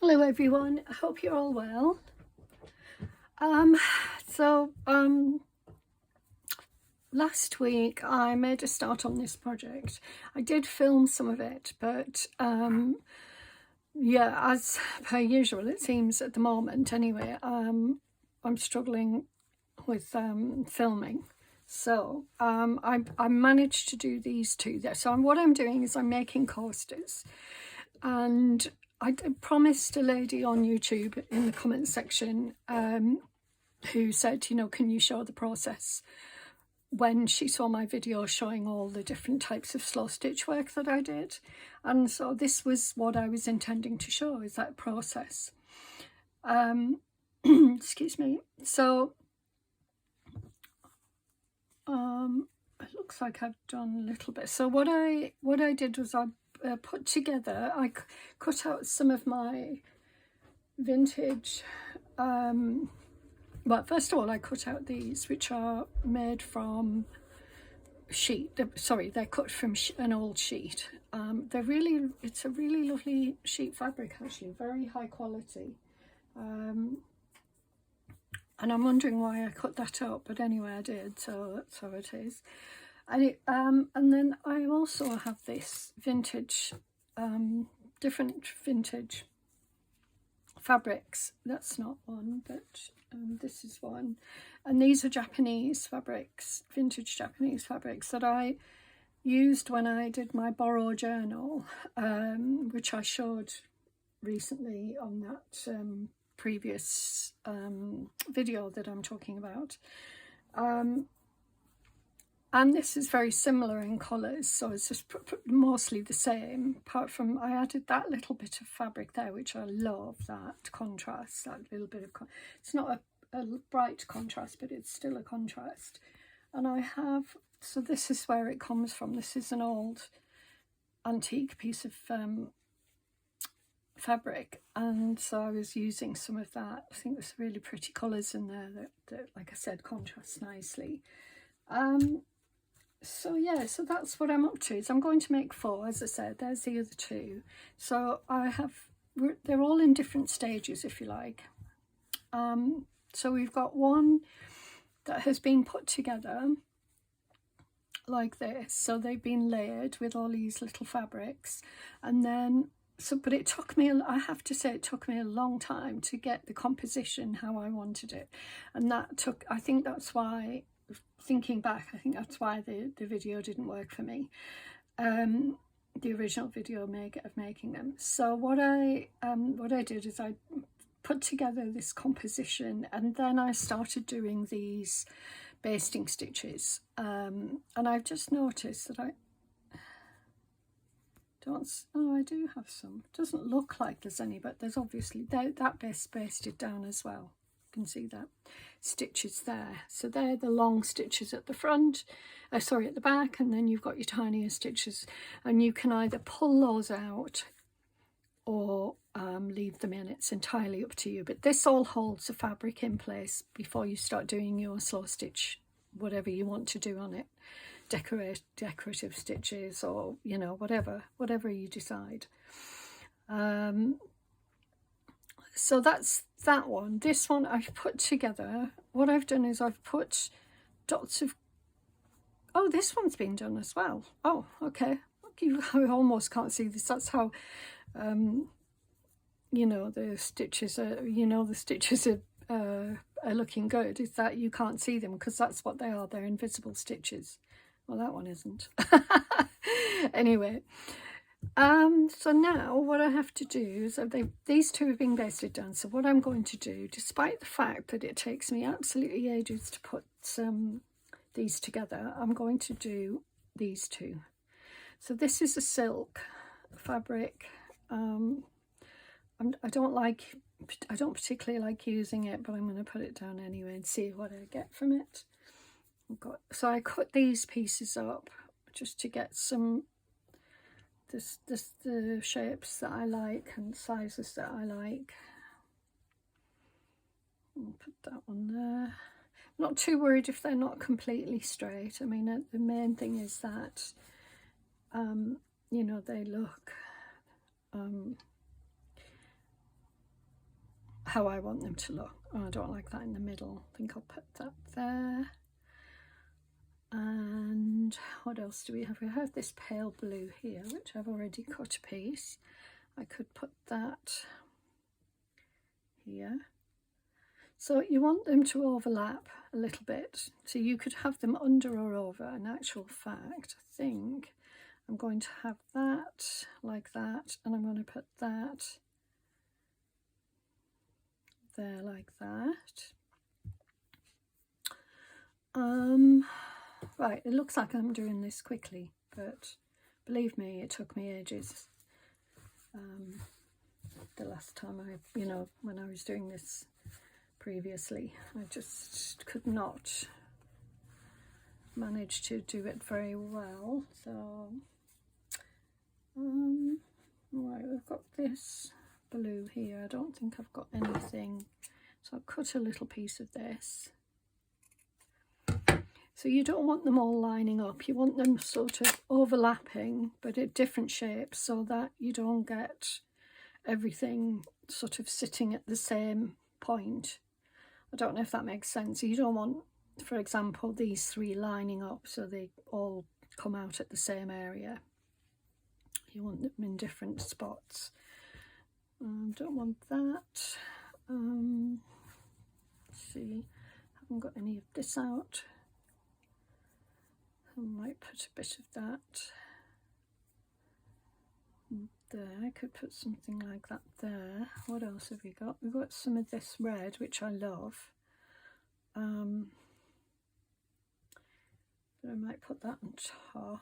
Hello everyone, I hope you're all well. Um, so last week I made a start on this project. I did film some of it, but yeah, as per usual, it seems at the moment anyway, I'm struggling with filming. So I managed to do these two there. So what I'm doing is I'm making coasters, and I promised a lady on YouTube in the comment section who said, you know, can you show the process, when she saw my video showing all the different types of slow stitch work that I did. And so this was what I was intending to show, is that process. Excuse me. So it looks like I've done a little bit. So what I did was I put together, I cut out some of my vintage, well, first of all I cut out these, which are made from sheet, they're cut from an old sheet. It's a really lovely sheet fabric, actually, very high quality. And I'm wondering why I cut that out, but anyway I did, so that's how it is. And then I also have this vintage, different vintage fabrics. That's not one, but this is one. And these are Japanese fabrics, vintage Japanese fabrics that I used when I did my Boro journal, which I showed recently on that previous video that I'm talking about. And this is very similar in colours, so it's just mostly the same, apart from I added that little bit of fabric there, which I love, that contrast, that little bit of, it's not a bright contrast, but it's still a contrast. And I have, so this is where it comes from. This is an old antique piece of fabric, and so I was using some of that. I think there's really pretty colours in there that like I said, contrast nicely. So yeah, so that's what I'm up to. So I'm going to make 4, as I said. There's the other 2. So they're all in different stages, if you like. So we've got one that has been put together like this. So they've been layered with all these little fabrics, and then but it took me, I have to say, it took me a long time to get the composition how I wanted it, and that took, I think that's why, thinking back, I think that's why the video didn't work for me, the original video of making them. So what I did is I put together this composition, and then I started doing these basting stitches, and I've just noticed that I do have some. It doesn't look like there's any, but there's obviously that bit's basted down as well. You can see that stitches there. So they're the long stitches at the front, at the back, and then you've got your tinier stitches, and you can either pull those out or leave them in. It's entirely up to you, but this all holds the fabric in place before you start doing your slow stitch, whatever you want to do on it, decorative stitches, or you know, whatever you decide. So that's that one. This one I've put together, what I've done is I've put dots of, oh, this one's been done as well. Oh, okay, I almost can't see this. That's how you know, the stitches are looking good, is that you can't see them, because that's what they are, they're invisible stitches. Well, that one isn't. Anyway, so now what I have to do is, these 2 have been basted down, so what I'm going to do, despite the fact that it takes me absolutely ages to put these together, I'm going to do these 2. So this is a silk fabric. I don't particularly like using it, but I'm going to put it down anyway and see what I get from it. So I cut these pieces up just to get some the shapes that I like and sizes that I like. I'll put that one there. I'm not too worried if they're not completely straight. I mean, the main thing is that you know, they look how I want them to look. Oh, I don't like that in the middle. I think I'll put that there. And what else do we have? We have this pale blue here, which I've already cut a piece. I could put that here. So you want them to overlap a little bit. So you could have them under or over. In actual fact, I think I'm going to have that like that, and I'm going to put that there like that. Right, it looks like I'm doing this quickly, but believe me, it took me ages. The last time when I was doing this previously, I just could not manage to do it very well. So, right, we've got this blue here. I don't think I've got anything, so I'll cut a little piece of this. So you don't want them all lining up, you want them sort of overlapping but at different shapes, so that you don't get everything sort of sitting at the same point. I don't know if that makes sense. You don't want, for example, these three lining up so they all come out at the same area. You want them in different spots. Don't want that. Let's see, haven't got any of this out. I might put a bit of that there. I could put something like that there. What else have we got? We've got some of this red, which I love. But I might put that on top.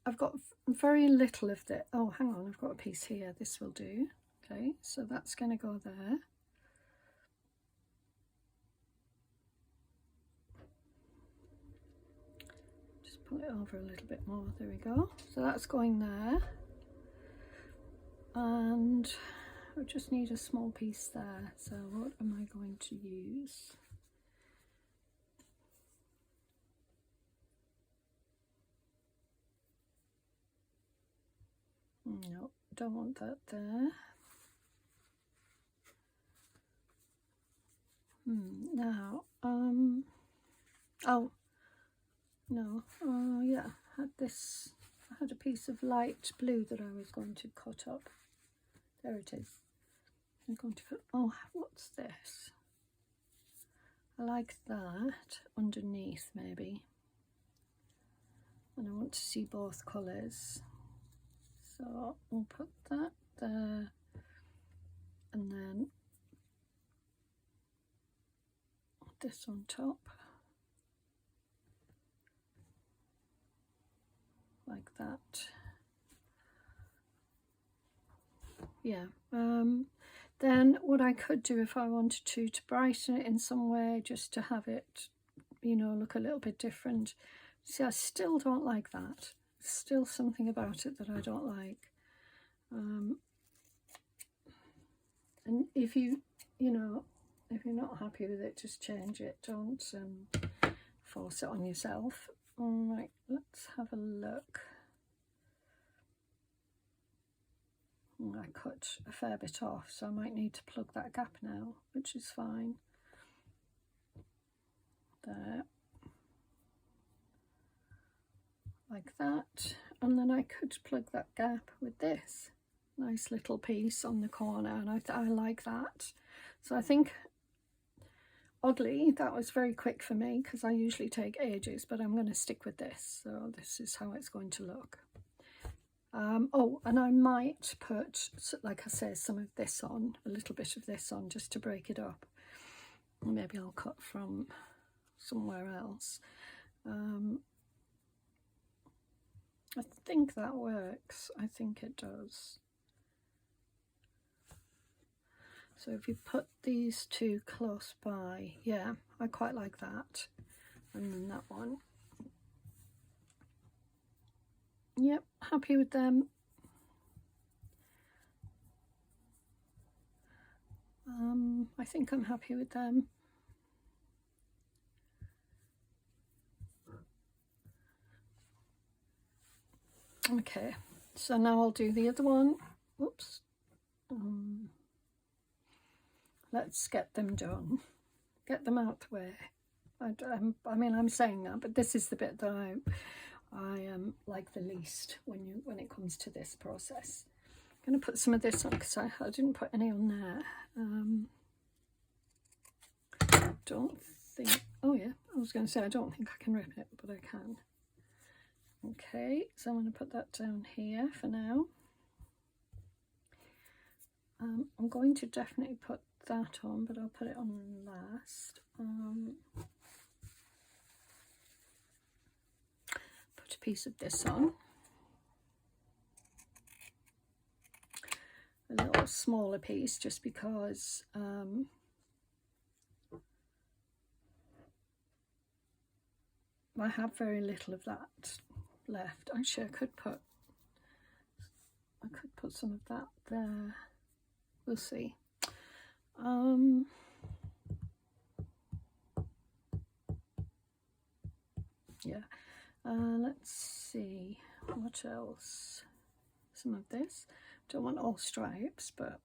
I've got very little of the, oh, hang on, I've got a piece here. This will do. Okay, so that's going to go there. Pull it over a little bit more. There we go. So that's going there, and I just need a small piece there. So what am I going to use? No, don't want that there. Now, oh no, yeah, I had a piece of light blue that I was going to cut up. There it is. I'm going to put, oh, what's this? I like that underneath maybe, and I want to see both colours, so we'll put that there, and then this on top like that. Yeah, then what I could do if I wanted to brighten it in some way, just to have it, you know, look a little bit different. See, I still don't like that. Still something about it that I don't like. And if you know, if you're not happy with it, just change it. Don't force it on yourself. All right, let's have a look. I cut a fair bit off, so I might need to plug that gap now, which is fine. There. Like that. And then I could plug that gap with this nice little piece on the corner, and I like that. So I think, oddly, that was very quick for me, because I usually take ages, but I'm going to stick with this. So this is how it's going to look. Oh, and I might put, like I say, some of this on, a little bit of this on, just to break it up. Maybe I'll cut from somewhere else. I think that works. I think it does. So if you put these two close by, yeah, I quite like that. And then that one. Yep, happy with them. I think I'm happy with them. Okay, so now I'll do the other one. Whoops. Let's get them done. Get them out the way. I mean, I'm saying that, but this is the bit that I like the least when it comes to this process. I'm going to put some of this on because I didn't put any on there. Don't think. Oh yeah, I was going to say I don't think I can rip it, but I can. Okay, so I'm going to put that down here for now. I'm going to definitely put that on, but I'll put it on last. Put a piece of this on. A little smaller piece, just because I have very little of that left. Actually, I could put some of that there. We'll see. Yeah. Let's see what else. Some of this. Don't want all stripes, but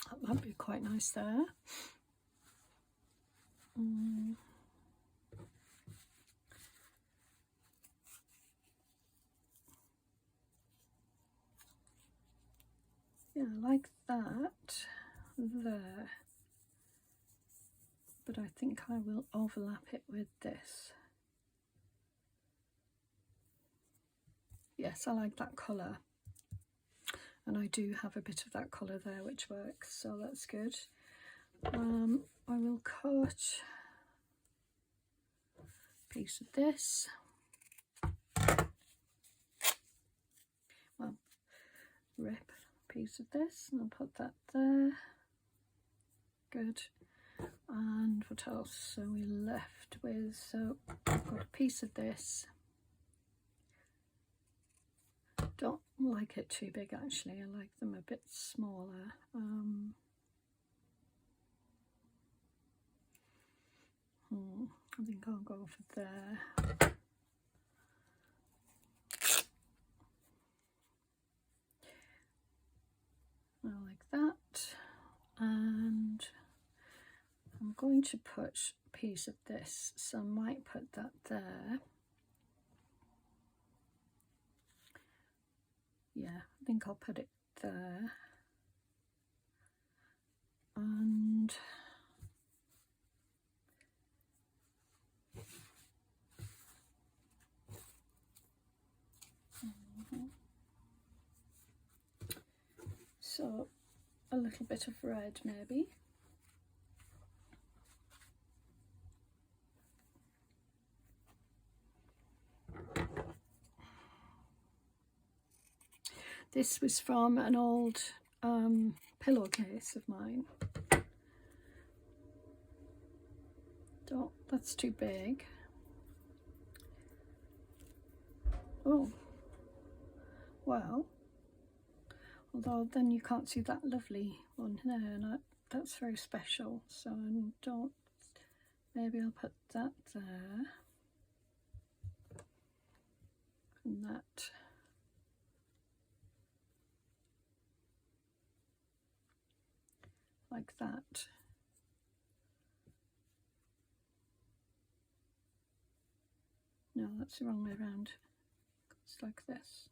that might be quite nice there. Yeah, like that there, but I think I will overlap it with this. Yes, I like that colour, and I do have a bit of that colour there which works, so that's good. I will cut a piece of this. Well, rip a piece of this and I'll put that there. Good. And what else are we left with? So I've got a piece of this. Don't like it too big actually, I like them a bit smaller. I think I'll go for there. I like that, and I'm going to put a piece of this, so I might put that there. Yeah, I think I'll put it there. And so a little bit of red maybe. This was from an old pillowcase of mine. Don't, that's too big. Oh, well, although then you can't see that lovely one there, and that's very special, so don't, maybe I'll put that there, and that. Like that. No, that's the wrong way around. It's like this.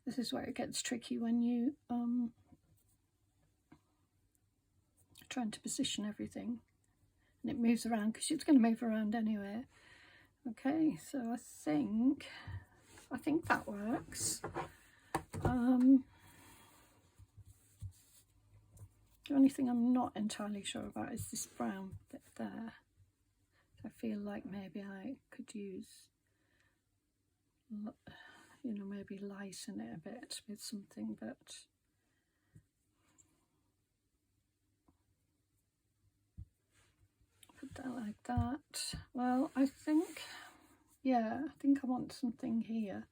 This is where it gets tricky when you trying to position everything, and it moves around because it's going to move around anyway. Okay, so I think that works. The only thing I'm not entirely sure about is this brown bit there. I feel like maybe I could use, you know, maybe lighten it a bit with something, but put that like that. Well, I think, yeah, I think I want something here,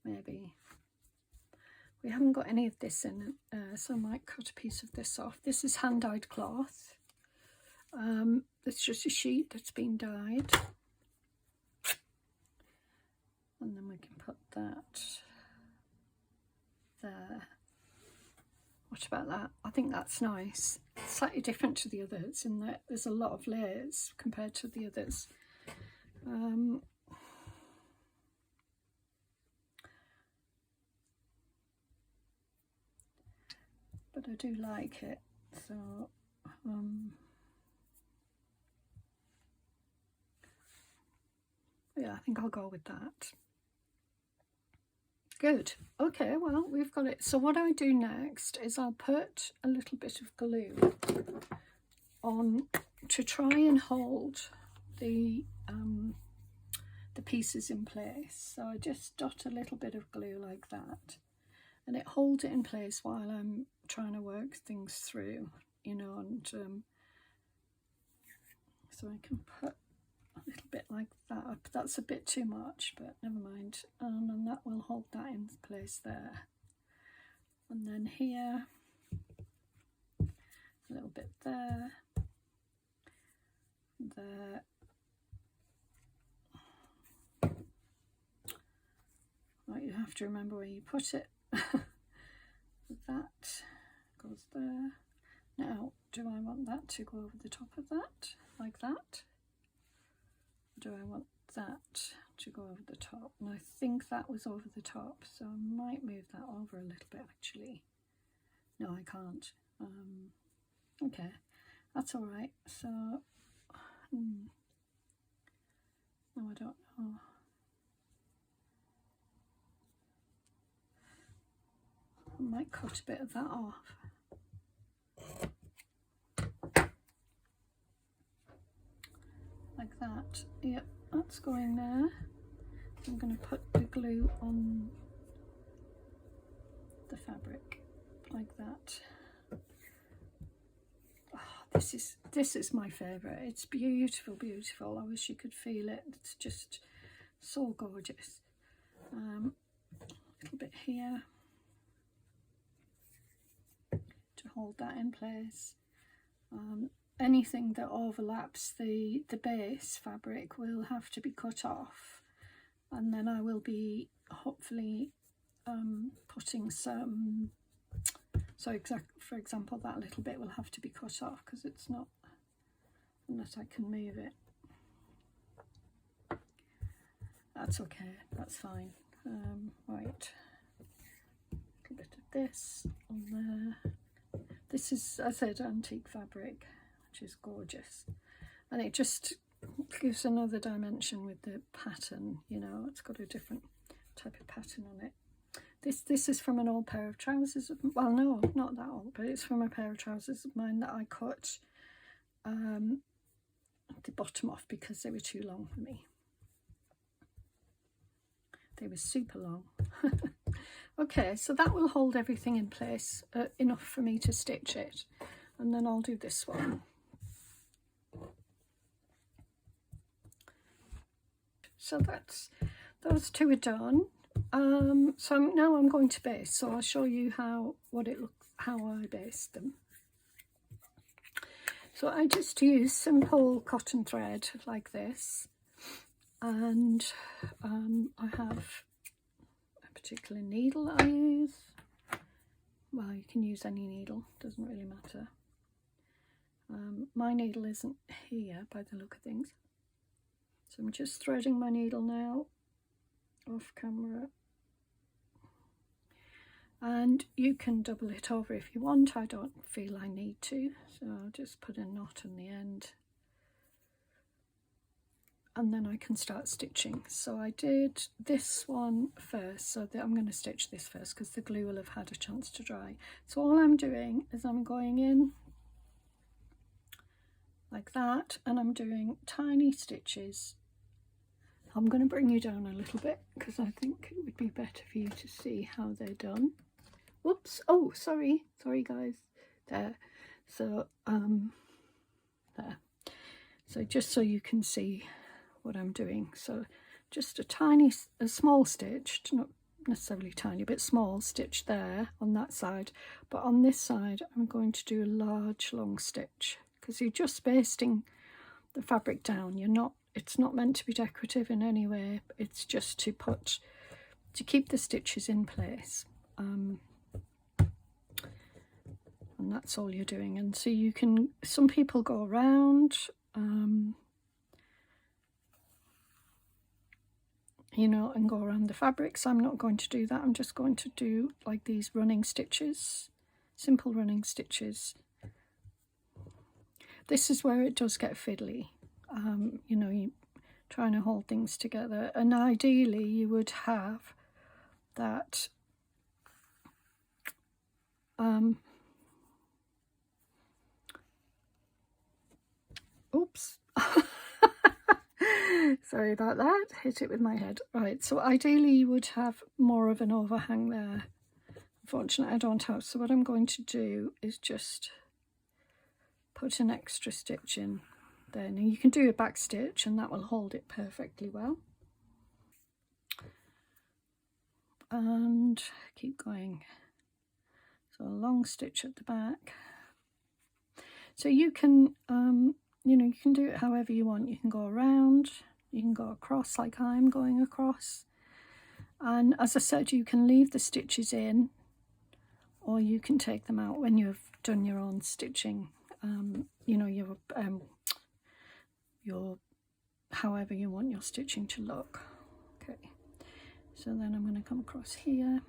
maybe, We haven't got any of this in, so I might cut a piece of this off. This is hand-dyed cloth. It's just a sheet that's been dyed. And then we can put that there. What about that? I think that's nice. It's slightly different to the others in that there's a lot of layers compared to the others. But I do like it, so yeah, I think I'll go with that. Good. Okay, well, we've got it. So what I do next is I'll put a little bit of glue on to try and hold the pieces in place. So I just dot a little bit of glue like that, and it holds it in place while I'm trying to work things through, you know, and so I can put a little bit like that up. That's a bit too much, but never mind. And that will hold that in place there. And then here, a little bit there, there. Right, you have to remember where you put it. That goes there. Now, do I want that to go over the top of that, like that? Do I want that to go over the top? And I think that was over the top, so I might move that over a little bit actually. No, I can't. Okay, that's all right. So, no, I don't know. I might cut a bit of that off. Like that. Yep, that's going there. I'm going to put the glue on the fabric like that. Oh, this is my favourite. It's beautiful, beautiful. I wish you could feel it. It's just so gorgeous. A little bit here to hold that in place. Anything that overlaps the base fabric will have to be cut off, and then I will be hopefully putting some, so for example that little bit will have to be cut off because it's not, unless I can move it. That's okay, that's fine. Right, a little bit of this on there. This is, as I said, antique fabric, which is gorgeous, and it just gives another dimension with the pattern, you know. It's got a different type of pattern on it. This is from an old pair of trousers of, well, no, not that old, but it's from a pair of trousers of mine that I cut the bottom off because they were too long for me. They were super long. Okay, so that will hold everything in place enough for me to stitch it, and then I'll do this one. So that's, those two are done. So now I'm going to baste, so I'll show you how I baste them. So I just use simple cotton thread like this, and I have a particular needle that I use. Well, you can use any needle, doesn't really matter. My needle isn't here by the look of things, so I'm just threading my needle now off camera, and you can double it over if you want. I don't feel I need to, so I'll just put a knot in the end, and then I can start stitching. So I did this one first, so that I'm going to stitch this first because the glue will have had a chance to dry. So all I'm doing is I'm going in like that, and I'm doing tiny stitches. I'm going to bring you down a little bit because I think it would be better for you to see how they're done. Whoops, oh, sorry guys, there. So there, so just so you can see what I'm doing. So just a small stitch, necessarily tiny, but small stitch there on that side. But on this side, I'm going to do a large long stitch, because you're just basting the fabric down. It's not meant to be decorative in any way. It's just to keep the stitches in place. And that's all you're doing. And so some people go around, you know, and go around the fabrics. I'm not going to do that. I'm just going to do like these running stitches, simple running stitches. This is where it does get fiddly. You know, you're trying to hold things together, and ideally you would have that oops. Sorry about that, hit it with my head. Right, so ideally you would have more of an overhang there. Unfortunately I don't have, so what I'm going to do is just put an extra stitch in there. Now you can do a back stitch and that will hold it perfectly well. And keep going. So a long stitch at the back. So you can, you know, you can do it however you want. You can go around, you can go across like I'm going across. And as I said, you can leave the stitches in, or you can take them out when you've done your own stitching. You know, your however you want your stitching to look. Okay, so then I'm going to come across here.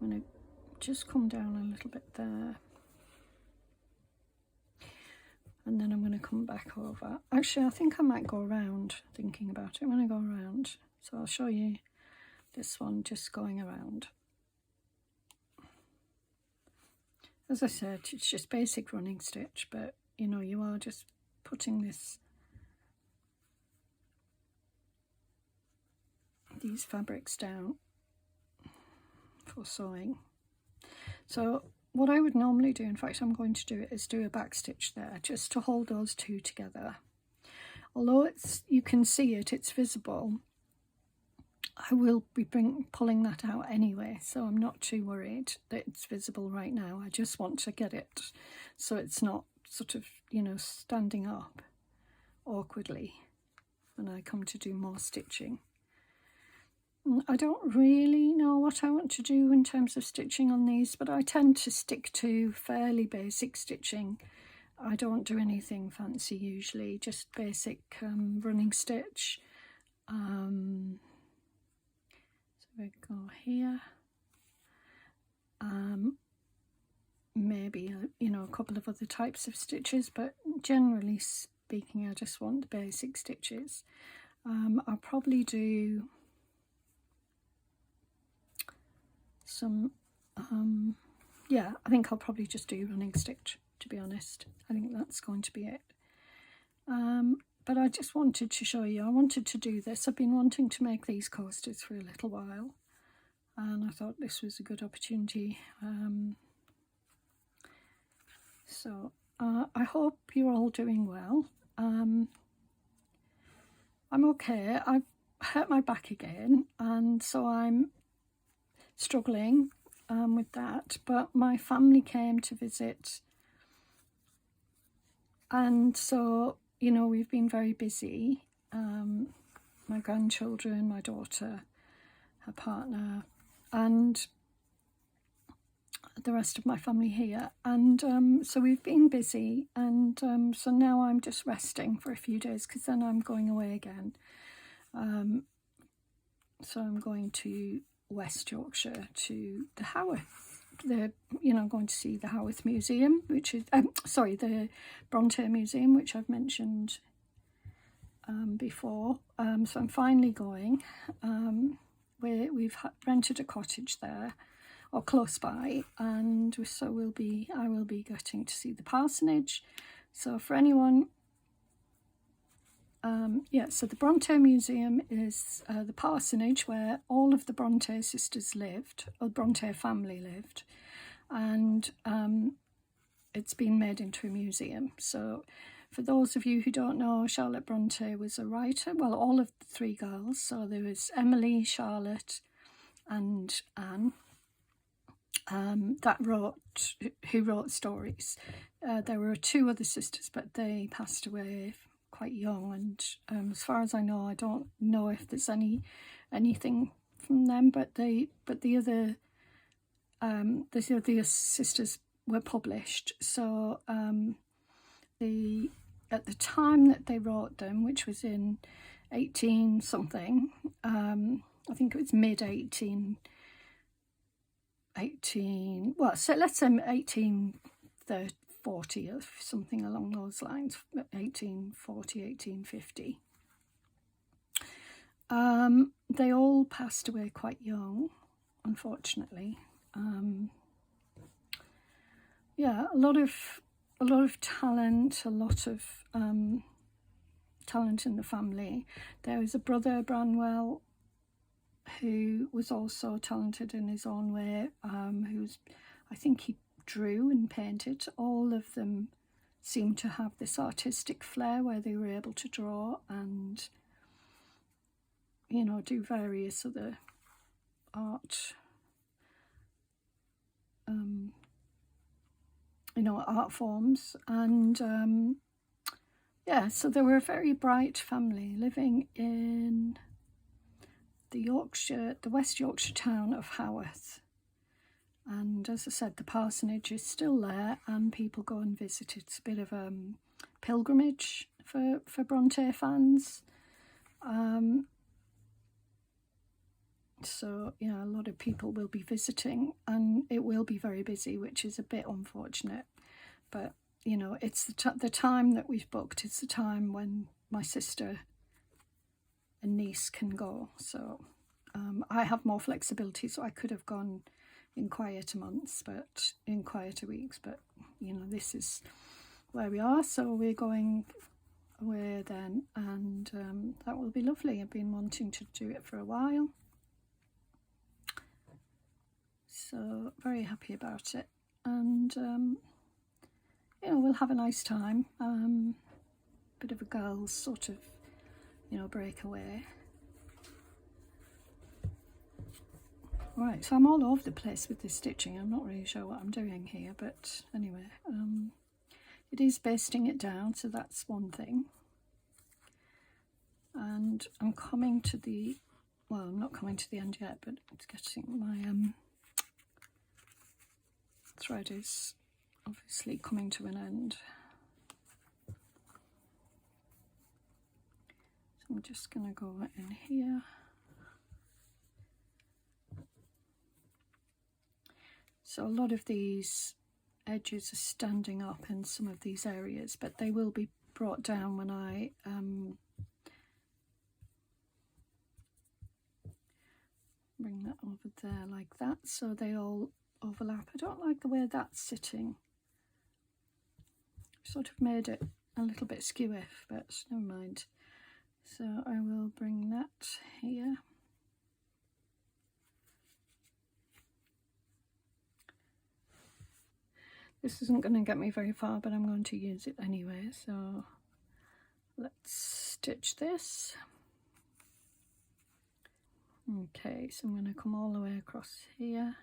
I'm going to just come down a little bit there, and then I'm going to come back over. Actually, I think I might go around, thinking about it. I'm going to go around, so I'll show you this one just going around. As I said, it's just basic running stitch, but you know, you are just putting these fabrics down for sewing. So what I would normally do, in fact I'm going to do it, is do a back stitch there just to hold those two together. Although you can see it's visible, I will be pulling that out anyway, so I'm not too worried that it's visible right now. I just want to get it so it's not sort of, you know, standing up awkwardly when I come to do more stitching. I don't really know what I want to do in terms of stitching on these, but I tend to stick to fairly basic stitching. I don't do anything fancy usually, just basic running stitch. So we go here. Maybe, you know, a couple of other types of stitches, but generally speaking, I just want the basic stitches. I'll probably do some, yeah, I think I'll probably just do running stitch, to be honest. I think that's going to be it. But I just wanted to show you, I wanted to do this. I've been wanting to make these coasters for a little while, and I thought this was a good opportunity. So I hope you're all doing well. I'm okay. I've hurt my back again, and so I'm struggling with that, but my family came to visit, and so, you know, we've been very busy. My grandchildren, my daughter, her partner, and the rest of my family here, and so we've been busy, and so now I'm just resting for a few days, because then I'm going away again. So I'm going to West Yorkshire to the Haworth, I'm going to see the Haworth Museum, which is the Bronte Museum, which I've mentioned before. So I'm finally going. We've rented a cottage there, or close by, and so I will be getting to see the parsonage. So for anyone, so the Bronte Museum is the parsonage where all of the Bronte sisters lived, or Bronte family lived, and it's been made into a museum. So For those of you who don't know, Charlotte Bronte was a writer. Well, all of the three girls. So there was Emily, Charlotte, and Anne. Who wrote stories. There were two other sisters, but they passed away quite young, and as far as I know, I don't know if there's anything from them. But the other sisters were published. So at the time that they wrote them, which was in 18 something, I think it was mid 18, well, so let's say 1840 or something along those lines, 1840, 1850. They all passed away quite young, unfortunately. Yeah, a lot of talent, a lot of talent in the family. There was a brother, Branwell, who was also talented in his own way, I think he drew and painted. All of them seemed to have this artistic flair where they were able to draw and, you know, do various other art, you know, art forms. And yeah, so they were a very bright family living in the West Yorkshire town of Haworth. And as I said, the parsonage is still there and people go and visit. It's a bit of a pilgrimage for Bronte fans. So, you know, a lot of people will be visiting and it will be very busy, which is a bit unfortunate. But, you know, it's the time that we've booked. It's the time when my sister and niece can go. So I have more flexibility, so I could have gone in quieter months, but in quieter weeks. But, you know, this is where we are. So we're going away then, and that will be lovely. I've been wanting to do it for a while. So very happy about it. And, you know, we'll have a nice time. Bit of a girls sort of, you know, breakaway. Right, so I'm all over the place with this stitching. I'm not really sure what I'm doing here, but anyway, it is basting it down, so that's one thing. And I'm coming to the, well, I'm not coming to the end yet, but it's getting my thread is obviously coming to an end. So I'm just going to go in here. So a lot of these edges are standing up in some of these areas, but they will be brought down when I bring that over there like that, so they all overlap. I don't like the way that's sitting. I've sort of made it a little bit skew-iff, but never mind. So I will bring that here. This isn't going to get me very far, but I'm going to use it anyway. So let's stitch this. Okay, so I'm going to come all the way across here.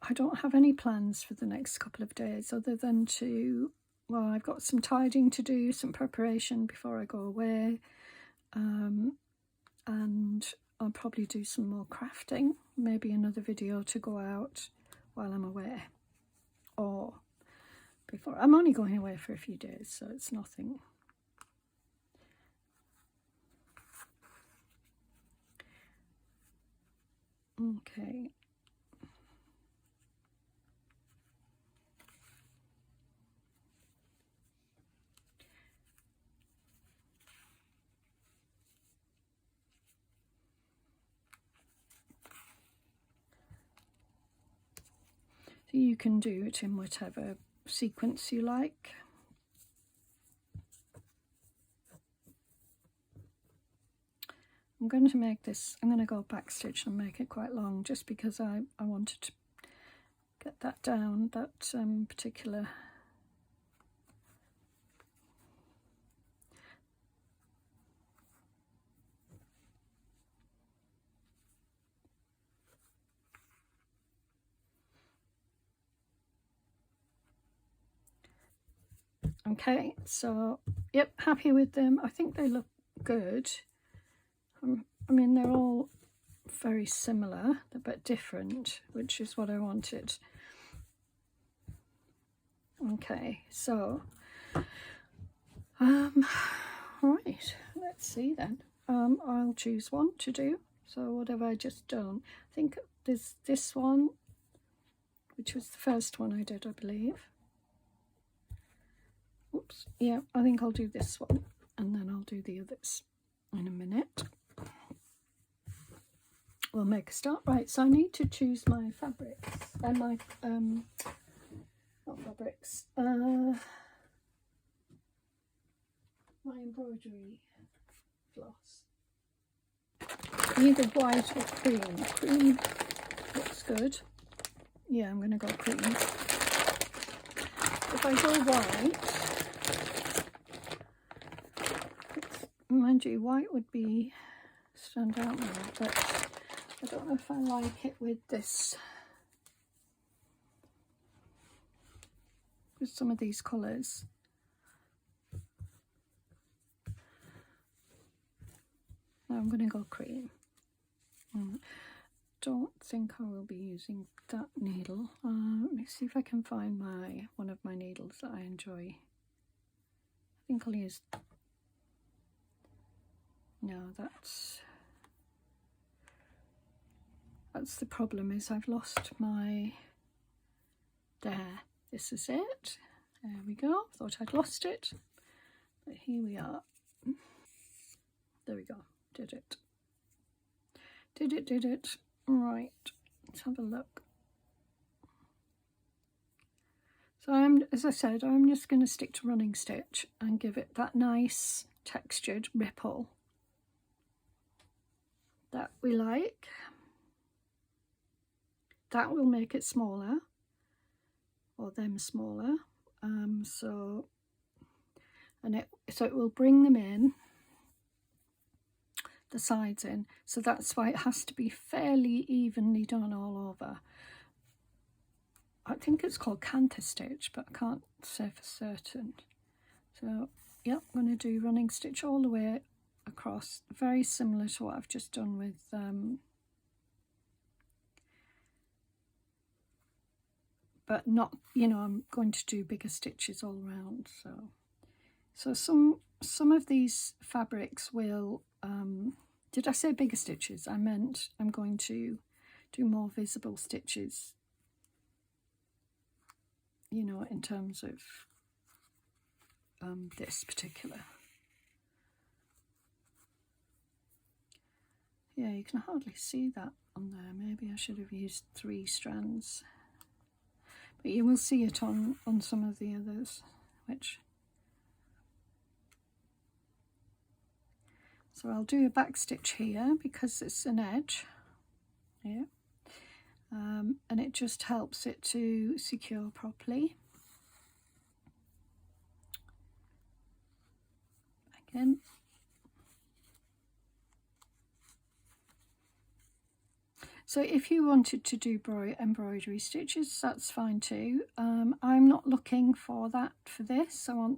I don't have any plans for the next couple of days other than to, well, I've got some tidying to do, some preparation before I go away. And I'll probably do some more crafting, maybe another video to go out while I'm away, or before. I'm only going away for a few days, so it's nothing. Okay. You can do it in whatever sequence you like. I'm going to make this, I'm going to go back stitch and make it quite long, just because I wanted to get that down, that particular. Okay, so yep, happy with them. I think they look good. I mean, they're all very similar, but different, which is what I wanted. Okay, so right, let's see then. I'll choose one to do. So what have I just done? I think there's this one, which was the first one I did, I believe. Oops, yeah, I think I'll do this one, and then I'll do the others in a minute. We'll make a start. Right, so I need to choose my fabrics and my not fabrics, my embroidery floss. Either white or cream. Cream looks good. Yeah, I'm going to go cream. If I go white, mind you, white would be stand out more, but I don't know if I like it with this, with some of these colours. Now I'm going to go cream. Don't think I will be using that needle. Let me see if I can find one of my needles that I enjoy. I think I'll use. No, that's the problem, is I've lost my. There. This is it. There we go. Thought I'd lost it, but here we are. There we go. Did it. Did it. Right. Let's have a look. So as I said, I'm just going to stick to running stitch and give it that nice textured ripple that we like. That will make it smaller, or them smaller. So it will bring them in, the sides in. So that's why it has to be fairly evenly done all over. I think it's called canter stitch, but I can't say for certain. So yeah, I'm going to do running stitch all the way across, very similar to what I've just done with but not, you know, I'm going to do bigger stitches all around. So some of these fabrics will did I say bigger stitches? I meant I'm going to do more visible stitches, you know, in terms of this particular. Yeah, you can hardly see that on there. Maybe I should have used 3 strands. But you will see it on some of the others, which. So I'll do a back stitch here because it's an edge. Yeah. And it just helps it to secure properly. Again. So if you wanted to do embroidery stitches, that's fine too. I'm not looking for that for this. I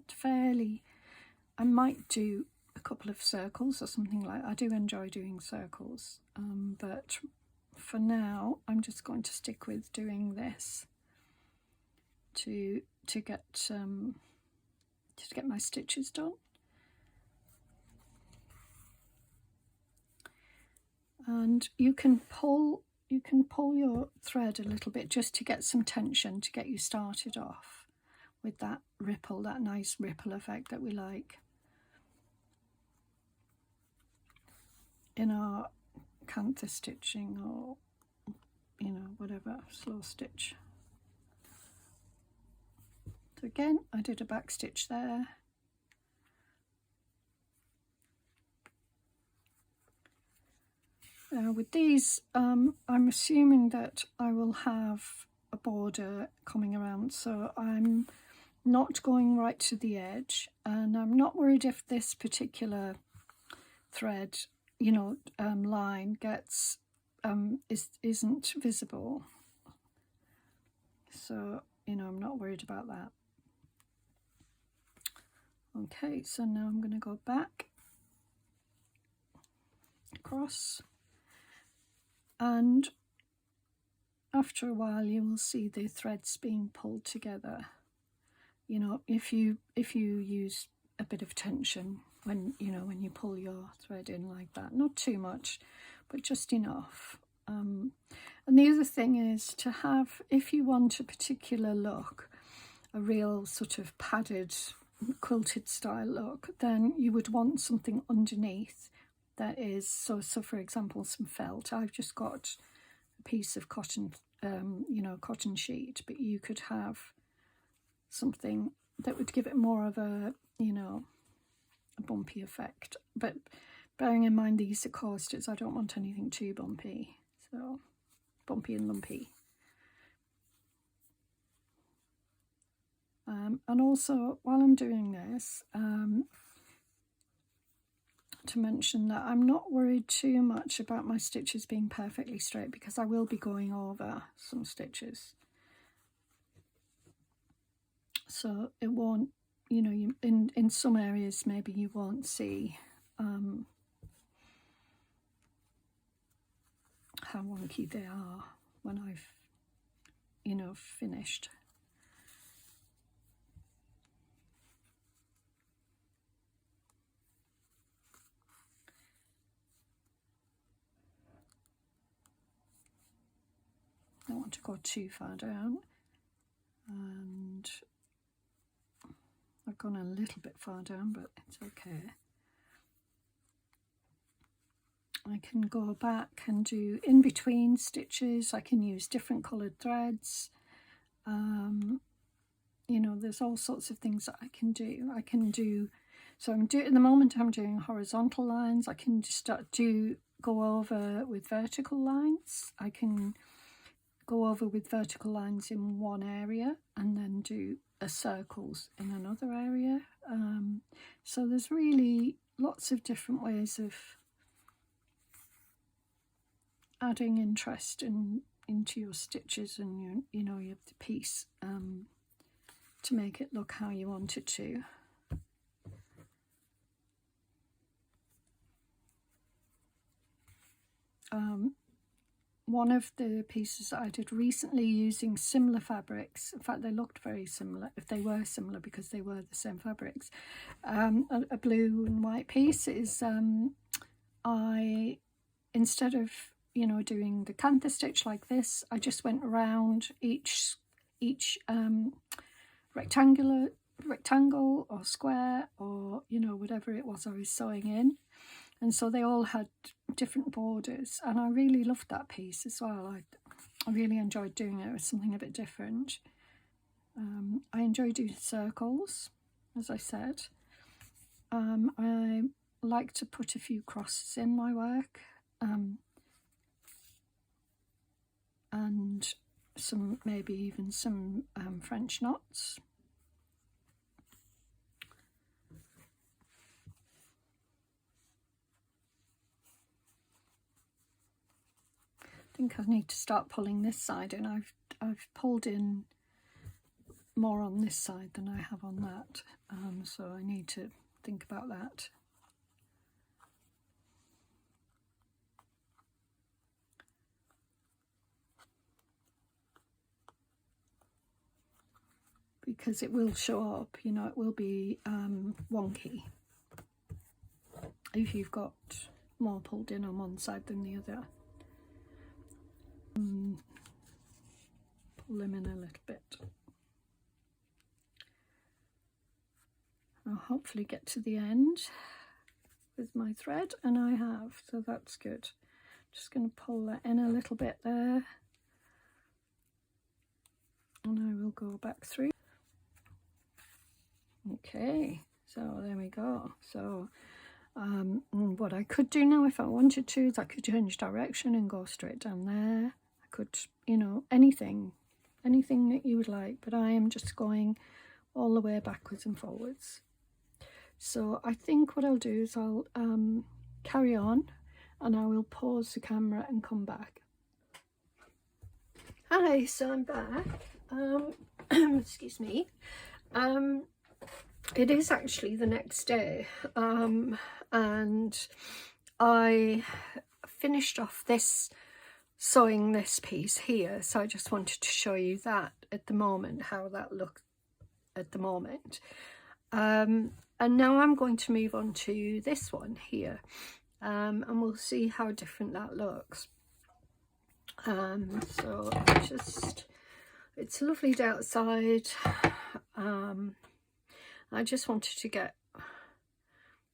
might do a couple of circles or something like that. I do enjoy doing circles, but for now I'm just going to stick with doing this to get my stitches done. And you can pull your thread a little bit just to get some tension, to get you started off with that ripple, that nice ripple effect that we like in our canter stitching, or, you know, whatever, slow stitch. So again, I did a back stitch there. With these, I'm assuming that I will have a border coming around, so I'm not going right to the edge, and I'm not worried if this particular thread, you know, line gets isn't visible. So, you know, I'm not worried about that. Okay, so now I'm going to go back across, and after a while you will see the threads being pulled together. You know, if you use a bit of tension when, you know, when you pull your thread in like that, not too much, but just enough. And the other thing is to have, if you want a particular look, a real sort of padded quilted style look, then you would want something underneath that is, so for example, some felt. I've just got a piece of cotton, you know, cotton sheet, but you could have something that would give it more of a, you know, a bumpy effect. But bearing in mind these are coasters, I don't want anything too bumpy, so bumpy and lumpy. And also, while I'm doing this, to mention that I'm not worried too much about my stitches being perfectly straight, because I will be going over some stitches. So it won't, you know, you, in some areas maybe you won't see how wonky they are when I've, you know, finished. I don't want to go too far down, and I've gone a little bit far down, but it's okay. I can go back and do in between stitches. I can use different coloured threads. You know, there's all sorts of things that I can do. So at the moment I'm doing horizontal lines. I can just go over with vertical lines. I can go over with vertical lines in one area and then do circles in another area. So there's really lots of different ways of adding interest into your stitches and your, you know, your piece, to make it look how you want it to. One of the pieces that I did recently using similar fabrics, in fact they looked very similar, if they were similar because they were the same fabrics, a blue and white piece is, I, instead of, you know, doing the cantha stitch like this, I just went around each rectangle or square, or, you know, whatever it was I was sewing in. And so they all had different borders, and I really loved that piece as well. I really enjoyed doing it. It was something a bit different. I enjoy doing circles, as I said. I like to put a few crosses in my work, and some, maybe even some French knots. I think I need to start pulling this side in. I've pulled in more on this side than I have on that, so I need to think about that. Because it will show up, you know, it will be wonky if you've got more pulled in on one side than the other. Pull them in a little bit. I'll hopefully get to the end with my thread, and I have, so that's good. Just going to pull that in a little bit there, and I will go back through. Okay, so there we go. So And what I could do now if I wanted to is I could change direction and go straight down there. I could, you know, anything that you would like, but I am just going all the way backwards and forwards. So I think what I'll do is I'll carry on, and I will pause the camera and come back. Hi, so I'm back. Excuse me. It is actually the next day, and I finished off sewing this piece here, so I just wanted to show you that at the moment, how that looks at the moment. And now I'm going to move on to this one here, and we'll see how different that looks. So it's a lovely day outside. I just wanted to get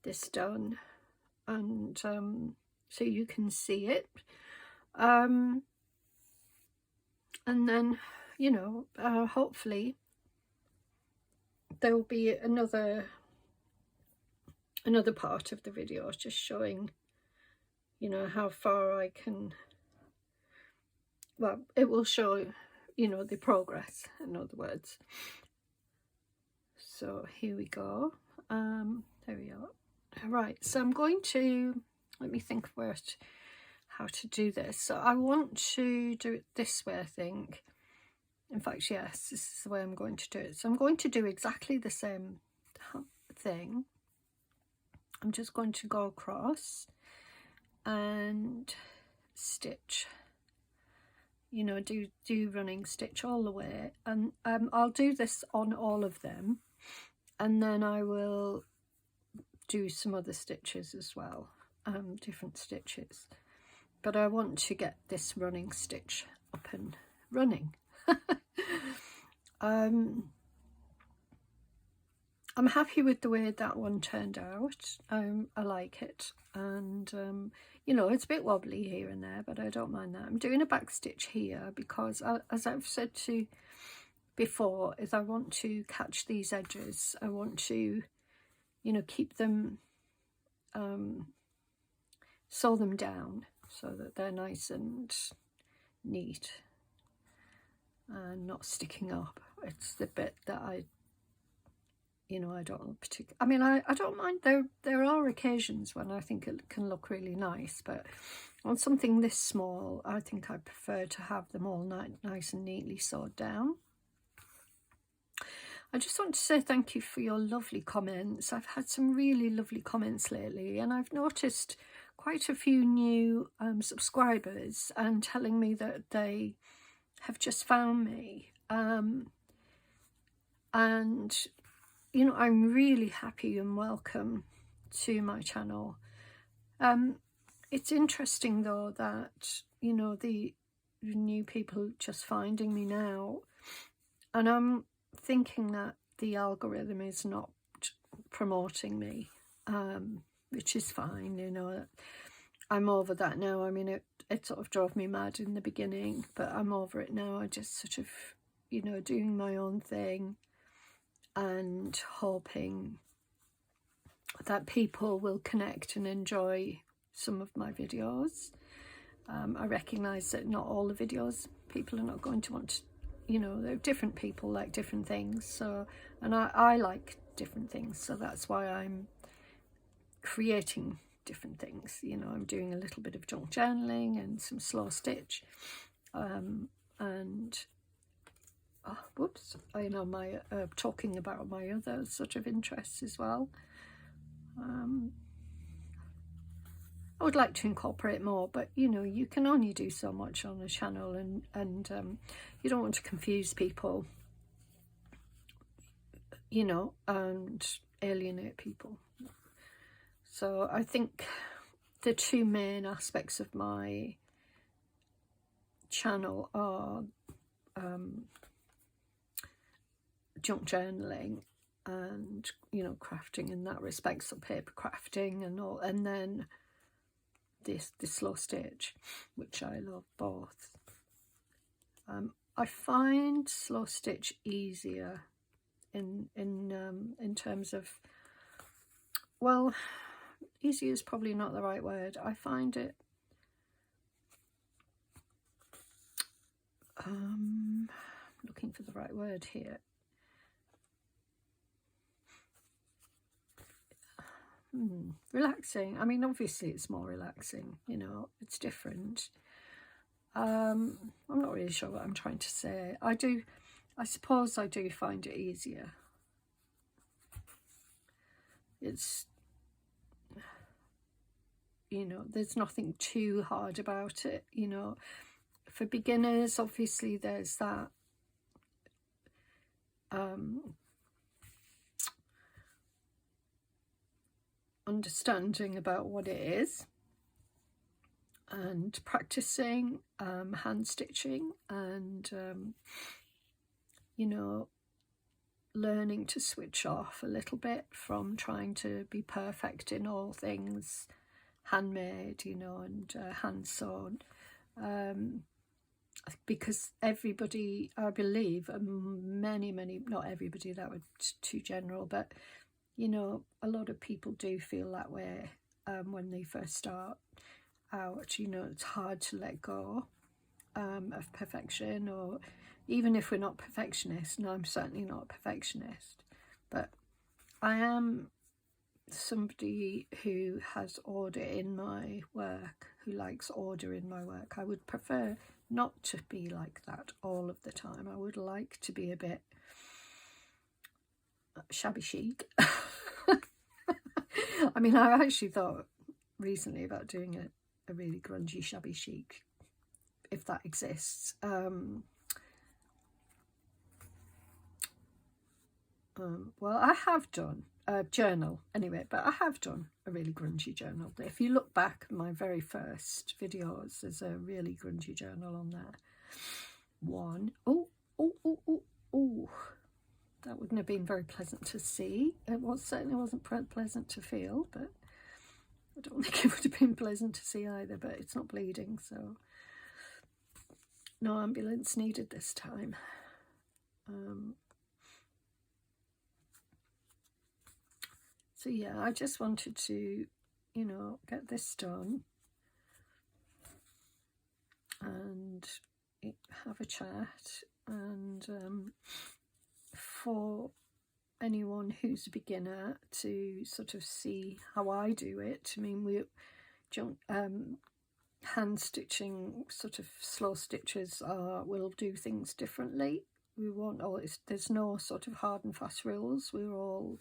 this done, and so you can see it, and then, you know, hopefully there will be another part of the video just showing, you know, how far I can, well, it will show, you know, the progress, in other words. So here we go. There we are. Right, so I'm going to, let me think how to do this. So I want to do it this way, I think. In fact, yes, this is the way I'm going to do it. So I'm going to do exactly the same thing. I'm just going to go across and stitch, you know, do running stitch all the way, and I'll do this on all of them, and then I will do some other stitches as well, different stitches, but I want to get this running stitch up and running. I'm happy with the way that one turned out. I like it, and you know, it's a bit wobbly here and there, but I don't mind that. I'm doing a back stitch here because, as I've said to before, is I want to catch these edges. I want to, you know, keep them, sew them down so that they're nice and neat and not sticking up. It's the bit that I, you know, I don't particularly, I mean, I don't mind. There are occasions when I think it can look really nice, but on something this small, I think I prefer to have them all nice and neatly sewed down. I just want to say thank you for your lovely comments. I've had some really lovely comments lately, and I've noticed quite a few new subscribers and telling me that they have just found me. And you know, I'm really happy and welcome to my channel. It's interesting though that, you know, the new people just finding me now, and I'm thinking that the algorithm is not promoting me, which is fine, you know. I'm over that now. I mean, it sort of drove me mad in the beginning, but I'm over it now. I just sort of, you know, doing my own thing and hoping that people will connect and enjoy some of my videos. I recognise that not all the videos people are not going to want to, you know, there are different people like different things, so, and I like different things, so that's why I'm creating different things. You know, I'm doing a little bit of junk journaling and some slow stitch, and whoops, I know my talking about my other sort of interests as well. I would like to incorporate more, but you know, you can only do so much on a channel, and you don't want to confuse people, you know, and alienate people. So I think the two main aspects of my channel are junk journaling and, you know, crafting in that respect, so paper crafting and all, and then this slow stitch, which I love both. I find slow stitch easier in terms of, well, easy is probably not the right word. I find it looking for the right word here. Relaxing. I mean, obviously it's more relaxing, you know, it's different. I'm not really sure what I'm trying to say. I suppose I do find it easier. It's, you know, there's nothing too hard about it, you know. For beginners, obviously there's that understanding about what it is, and practicing hand stitching, and you know, learning to switch off a little bit from trying to be perfect in all things handmade, you know, and hand sewn, because everybody, I believe, many, not everybody, that would too general, but you know, a lot of people do feel that way when they first start out. You know, it's hard to let go of perfection, or even if we're not perfectionists, and I'm certainly not a perfectionist, but I am somebody who has order in my work, who likes order in my work. I would prefer not to be like that all of the time. I would like to be a bit shabby chic. I mean, I actually thought recently about doing a really grungy shabby chic, if that exists. Well, I have done a journal anyway, but I have done a really grungy journal. If you look back at my very first videos, there's a really grungy journal on there. Oh, that wouldn't have been very pleasant to see. It certainly wasn't pleasant to feel, but I don't think it would have been pleasant to see either. But it's not bleeding, so no ambulance needed this time. So yeah, I just wanted to, you know, get this done and have a chat, and for anyone who's a beginner to sort of see how I do it. I mean, we hand stitching, sort of slow stitches will do things differently. We won't always, there's no sort of hard and fast rules. We're all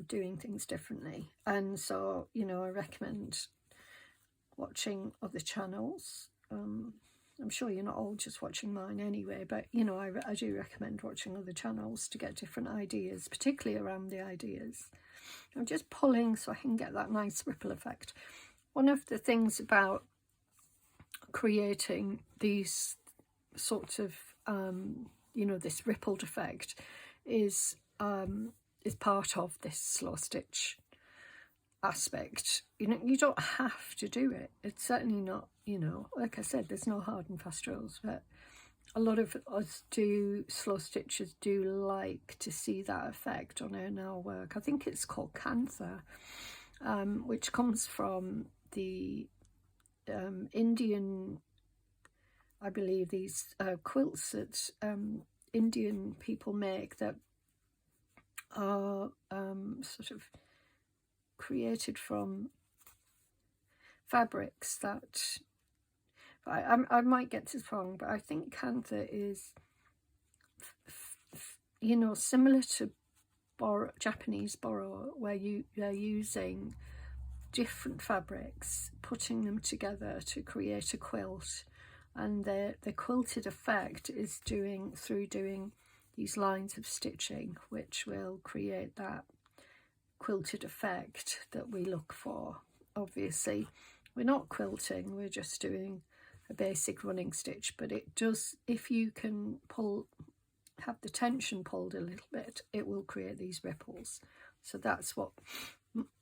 doing things differently, and so, you know, I recommend watching other channels. I'm sure you're not all just watching mine anyway, but you know, I do recommend watching other channels to get different ideas, particularly around the ideas. I'm just pulling so I can get that nice ripple effect. One of the things about creating these sorts of you know, this rippled effect is part of this slow stitch aspect. You know, you don't have to do it. It's certainly not, you know, like I said, there's no hard and fast rules, but a lot of us slow stitchers do like to see that effect on our work. I think it's called Kantha, which comes from the Indian, I believe, these quilts that Indian people make that are sort of created from fabrics that, I might get this wrong, but I think Kantha is, you know, similar to Japanese Boro, where they're using different fabrics, putting them together to create a quilt, and the quilted effect is through doing these lines of stitching, which will create that quilted effect that we look for. Obviously, we're not quilting, we're just doing a basic running stitch, but it does, if you can have the tension pulled a little bit, it will create these ripples. So that's what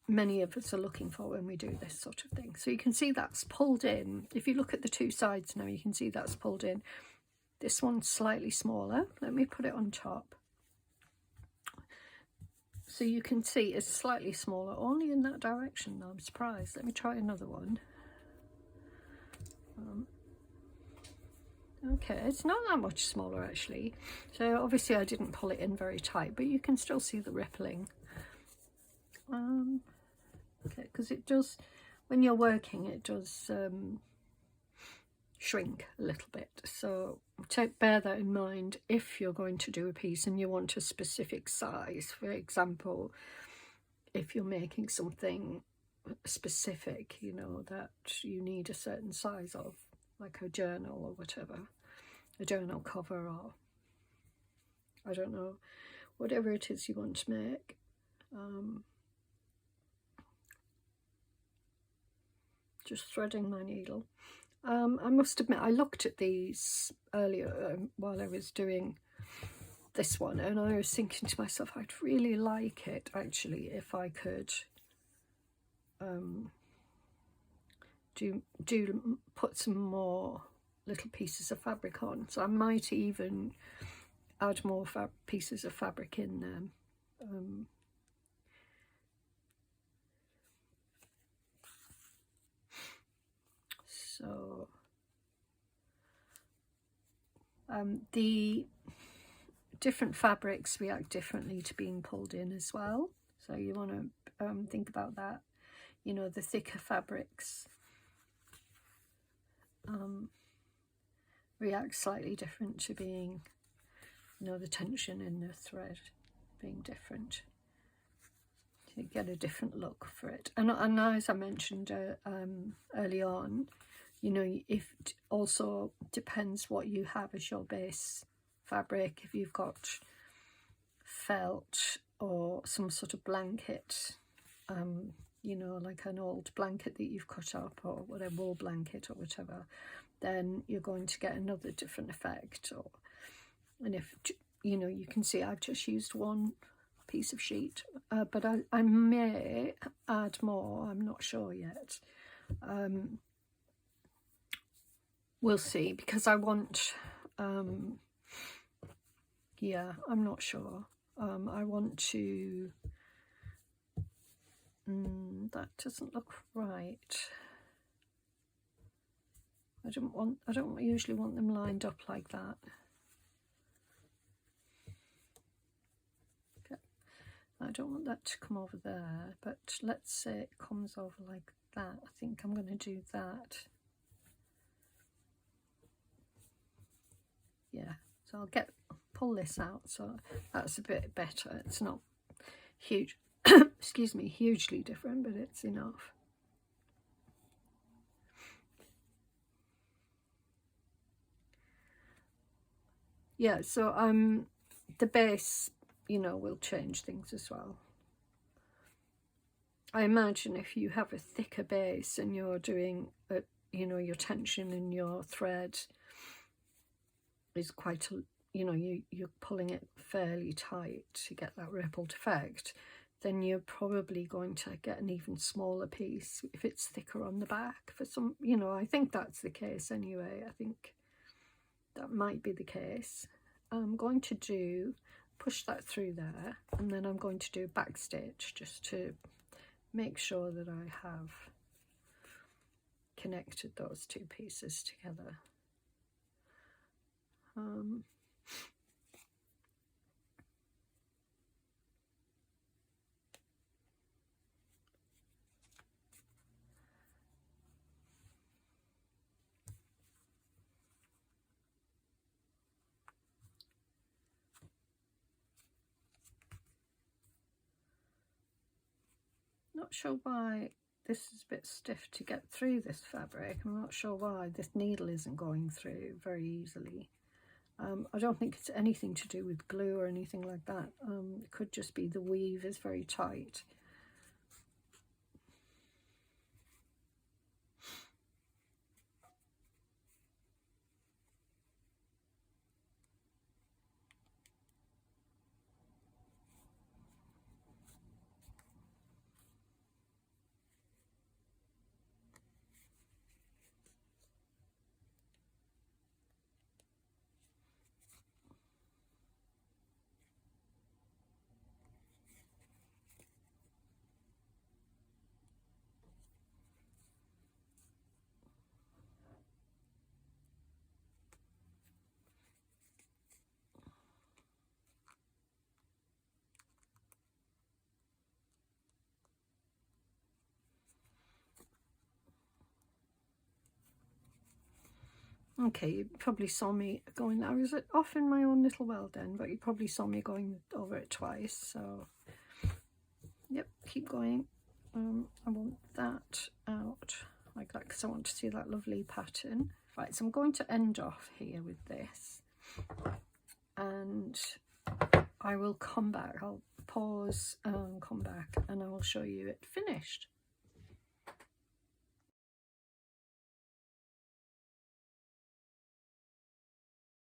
many of us are looking for when we do this sort of thing. So you can see that's pulled in. If you look at the two sides now, you can see that's pulled in. This one's slightly smaller. Let me put it on top. So you can see it's slightly smaller, only in that direction though. I'm surprised. Let me try another one. Okay, it's not that much smaller actually. So obviously I didn't pull it in very tight, but you can still see the rippling. Okay, because it does, when you're working, it does shrink a little bit. So bear that in mind if you're going to do a piece and you want a specific size. For example, if you're making something specific, you know, that you need a certain size of, like a journal or whatever, a journal cover, or I don't know, whatever it is you want to make. Just threading my needle. I must admit, I looked at these earlier while I was doing this one, and I was thinking to myself, I'd really like it actually if I could put some more little pieces of fabric on. So I might even add more pieces of fabric in there. So the different fabrics react differently to being pulled in as well. So you want to think about that. You know, the thicker fabrics react slightly different to being, you know, the tension in the thread being different. You get a different look for it. And as I mentioned early on, you know, if also depends what you have as your base fabric. If you've got felt or some sort of blanket, you know, like an old blanket that you've cut up, or whatever, wool blanket or whatever, then you're going to get another different effect. And if, you know, you can see I've just used one piece of sheet, but I may add more. I'm not sure yet. We'll see, because I want, yeah, I'm not sure. I want to, that doesn't look right. I don't usually want them lined up like that. Okay. I don't want that to come over there, but let's say it comes over like that. I think I'm going to do that. Yeah, so I'll pull this out, so that's a bit better. It's not huge, excuse me, hugely different, but it's enough. Yeah, so the base, you know, will change things as well. I imagine if you have a thicker base and you're doing, you know, your tension in your thread is quite, you know, you're pulling it fairly tight to get that rippled effect, then you're probably going to get an even smaller piece if it's thicker on the back. For some, you know, I think that's the case anyway. I think that might be the case. I'm going to push that through there, and then I'm going to do a back stitch just to make sure that I have connected those two pieces together. Not sure why this is a bit stiff to get through this fabric. I'm not sure why this needle isn't going through very easily. I don't think it's anything to do with glue or anything like that. It could just be the weave is very tight. Okay, you probably saw me going, I was off in my own little world then, but you probably saw me going over it twice, so yep, keep going. I want that out like that because I want to see that lovely pattern. Right, so I'm going to end off here with this, and I will come back. I'll pause and come back and I will show you it finished.